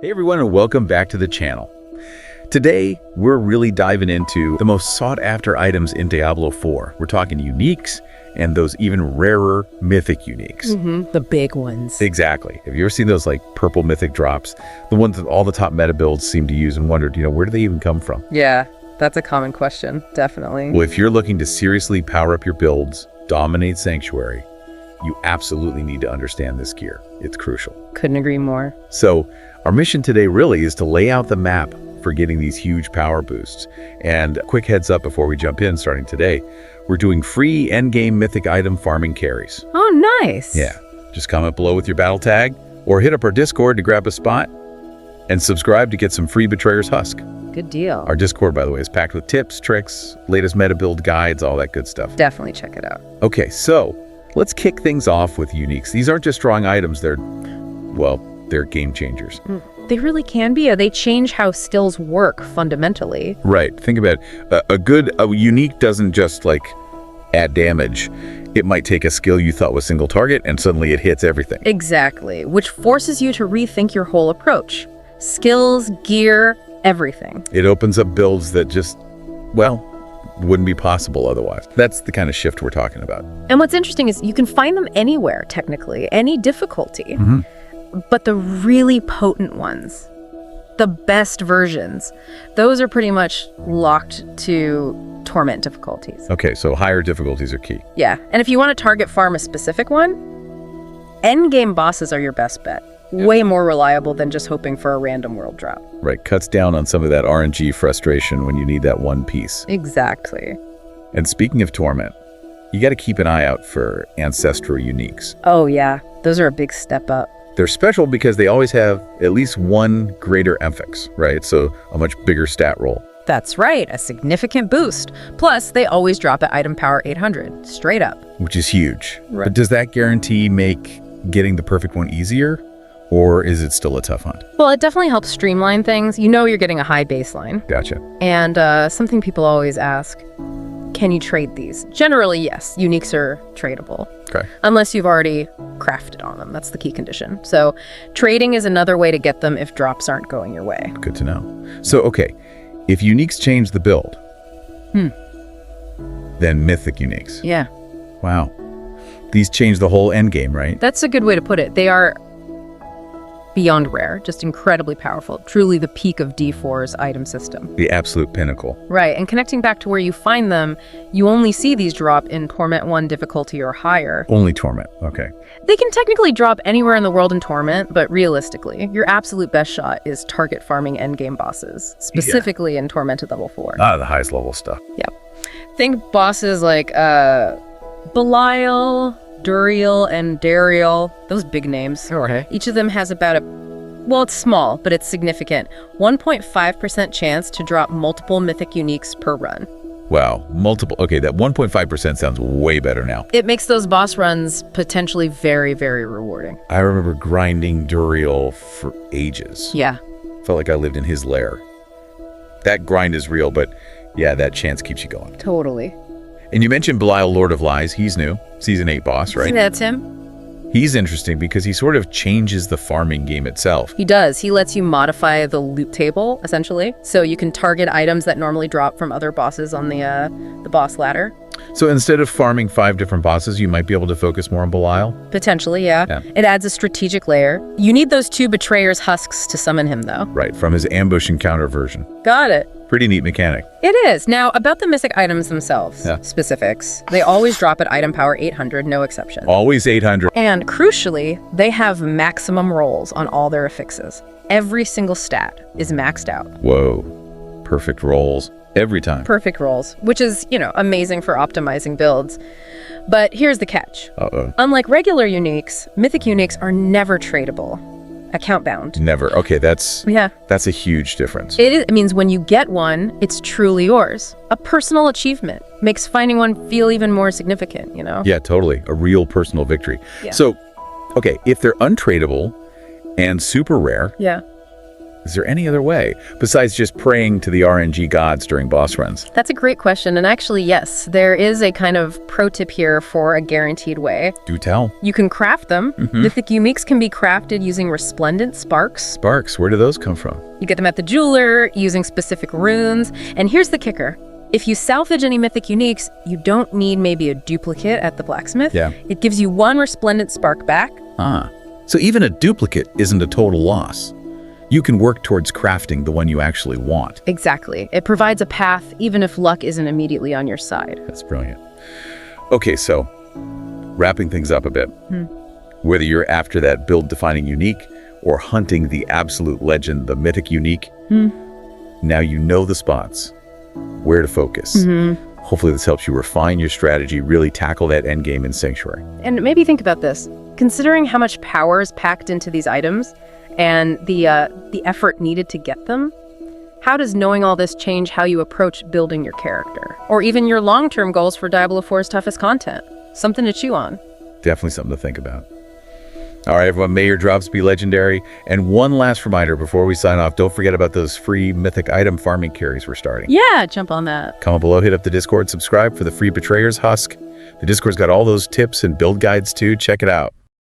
Hey everyone, and welcome back to the channel. Today, we're really diving into the most sought-after items in Diablo 4. We're talking uniques and those even rarer mythic uniques. The big ones. Exactly. Have you ever seen those like purple mythic drops? The ones that all the top meta builds seem to use and wondered, where do they even come from? Yeah, that's a common question, definitely. Well, if you're looking to seriously power up your builds, dominate Sanctuary, you absolutely need to understand this gear. It's crucial. Couldn't agree more. So, our mission today really is to lay out the map for getting these huge power boosts. And a quick heads up before we jump in, starting today, we're doing free endgame mythic item farming carries. Oh, nice. Yeah, just comment below with your battle tag, or hit up our Discord to grab a spot, and subscribe to get some free Betrayer's Husk. Good deal. Our Discord, by the way, is packed with tips, tricks, latest meta build guides, all that good stuff. Definitely check it out. Okay, so let's kick things off with uniques. These aren't just drawing items, they're game changers. They really can be. They change how skills work fundamentally. Right. Think about it. A unique doesn't just like add damage. It might take a skill you thought was single target and suddenly it hits everything. Exactly, which forces you to rethink your whole approach. Skills, gear, everything. It opens up builds that just, wouldn't be possible otherwise. That's the kind of shift we're talking about. And what's interesting is you can find them anywhere, technically, any difficulty. But the really potent ones, the best versions, those are pretty much locked to Torment difficulties. Okay, so higher difficulties are key. Yeah, and if you want to target farm a specific one, endgame bosses are your best bet. Way more reliable than just hoping for a random world drop. Right, cuts down on some of that RNG frustration when you need that one piece. Exactly. And speaking of Torment, you got to keep an eye out for Ancestral Uniques. Oh yeah, those are a big step up. They're special because they always have at least one Greater Affixes, right? So a much bigger stat roll. That's right, a significant boost. Plus, they always drop at item power 800, straight up. Which is huge. Right. But does that guarantee make getting the perfect one easier? Or is it still a tough hunt? Well, it definitely helps streamline things. You know you're getting a high baseline. Gotcha. And something people always ask, can you trade these? Generally, yes. Uniques are tradable. Okay. Unless you've already crafted on them. That's the key condition. So trading is another way to get them if drops aren't going your way. Good to know. So, okay, if uniques change the build, then mythic uniques. Yeah. Wow. These change the whole end game, right? That's a good way to put it. They are beyond rare, just incredibly powerful. Truly the peak of D4's item system. The absolute pinnacle. Right, and connecting back to where you find them, you only see these drop in Torment 1 difficulty or higher. Only Torment, okay. They can technically drop anywhere in the world in Torment, but realistically, your absolute best shot is target farming endgame bosses, specifically in Tormented level 4. The highest level stuff. Yep. Think bosses like Belial, Duriel, and Dariel, those big names. Okay. Each of them has about it's small, but it's significant, 1.5% chance to drop multiple mythic uniques per run. Wow, multiple. Okay, that 1.5% sounds way better now. It makes those boss runs potentially very, very rewarding. I remember grinding Duriel for ages. Yeah. Felt like I lived in his lair. That grind is real, but yeah, that chance keeps you going. Totally. And you mentioned Belial, Lord of Lies. He's new. Season 8 boss, right? That's him. He's interesting because he sort of changes the farming game itself. He does. He lets you modify the loot table, essentially. So you can target items that normally drop from other bosses on the boss ladder. So instead of farming 5 different bosses, you might be able to focus more on Belial? Potentially, yeah. It adds a strategic layer. You need those 2 Betrayer's Husks to summon him, though. Right, from his ambush encounter version. Got it. Pretty neat mechanic. It is. Now, about the mythic items themselves, specifics. They always drop at item power 800, no exception. Always 800. And crucially, they have maximum rolls on all their affixes. Every single stat is maxed out. Whoa. Perfect rolls. Every time. Perfect rolls, which is, amazing for optimizing builds. But here's the catch. Uh-oh. Unlike regular uniques, mythic uniques are never tradable. Account bound. Never. Okay, that's a huge difference. It means when you get one, it's truly yours. A personal achievement. Makes finding one feel even more significant, Yeah, totally. A real personal victory. Yeah. So, okay, if they're untradeable and super rare, Is there any other way besides just praying to the RNG gods during boss runs? That's a great question, and actually, yes, there is a kind of pro tip here for a guaranteed way. Do tell. You can craft them. Mythic Uniques can be crafted using Resplendent sparks. Sparks, where do those come from? You get them at the jeweler using specific runes. And here's the kicker. If you salvage any Mythic Uniques, you don't need maybe a duplicate at the blacksmith. Yeah. It gives you one Resplendent spark back. So even a duplicate isn't a total loss. You can work towards crafting the one you actually want. Exactly. It provides a path even if luck isn't immediately on your side. That's brilliant. Okay, so wrapping things up a bit. Whether you're after that build-defining unique or hunting the absolute legend, the Mythic Unique, now you know the spots, where to focus. Hopefully this helps you refine your strategy, really tackle that endgame in Sanctuary. And maybe think about this. Considering how much power is packed into these items and the effort needed to get them, how does knowing all this change how you approach building your character? Or even your long-term goals for Diablo 4's toughest content? Something to chew on. Definitely something to think about. All right, everyone, may your drops be legendary. And one last reminder before we sign off, don't forget about those free mythic item farming carries we're starting. Yeah, jump on that. Comment below, hit up the Discord, subscribe for the free Betrayer's Husk. The Discord's got all those tips and build guides too. Check it out.